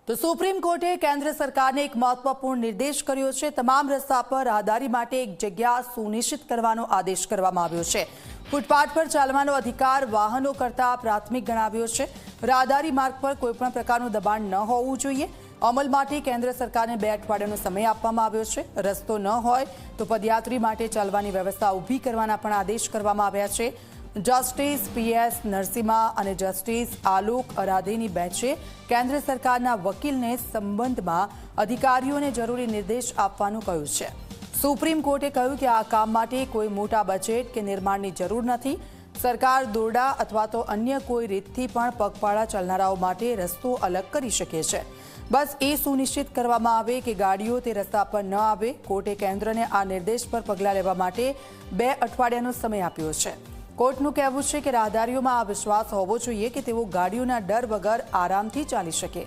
તો સુપ્રીમ કોર્ટે કેન્દ્ર સરકારને એક મહત્વપૂર્ણ નિર્દેશ કર્યો છે। તમામ રસ્તા પર રાહદારી માટે એક જગ્યા સુનિશ્ચિત કરવાનો આદેશ કરવામાં આવ્યો છે। ફૂટપાથ પર ચાલવાનો અધિકાર વાહનો કરતા પ્રાથમિક ગણાવ્યો છે। રાહદારી માર્ગ પર કોઈપણ પ્રકારનું દબાણ ન હોવું જોઈએ। અમલ માટે કેન્દ્ર સરકારને 2 અઠવાડિયાનો સમય આપવામાં આવ્યો છે। રસ્તો ન હોય તો પદયાત્રી માટે ચાલવાની વ્યવસ્થા ઊભી કરવાના પણ આદેશ કરવામાં આવ્યા છે। જસ્ટિસ પીએસ નરસિમ્હા અને જસ્ટિસ આલોક અરાધેની બેન્ચે કેન્દ્ર સરકારના વકીલને સંબંધમાં અધિકારીઓને જરૂરી નિર્દેશ આપવાનું કહ્યું છે। સુપ્રીમ કોર્ટે કહ્યું કે આ કામ માટે કોઈ મોટા બજેટ કે નિર્માણની જરૂર નથી। સરકાર દોરડા અથવા તો અન્ય કોઈ રીતથી પણ પગપાળા ચાલનારાઓ માટે રસ્તો અલગ કરી શકે છે। બસ એ સુનિશ્ચિત કરવામાં આવે કે ગાડીઓ તે રસ્તા પર ન આવે। કોર્ટે કેન્દ્રને આ નિર્દેશ પર પગલાં લેવા માટે 2 અઠવાડિયાનો સમય આપ્યો છે। કોર્ટનું કહેવું છે કે રાહદારીઓમાં આ વિશ્વાસ હોવો જોઈએ કે તેઓ ગાડીઓના ડર વગર આરામથી ચાલી શકે।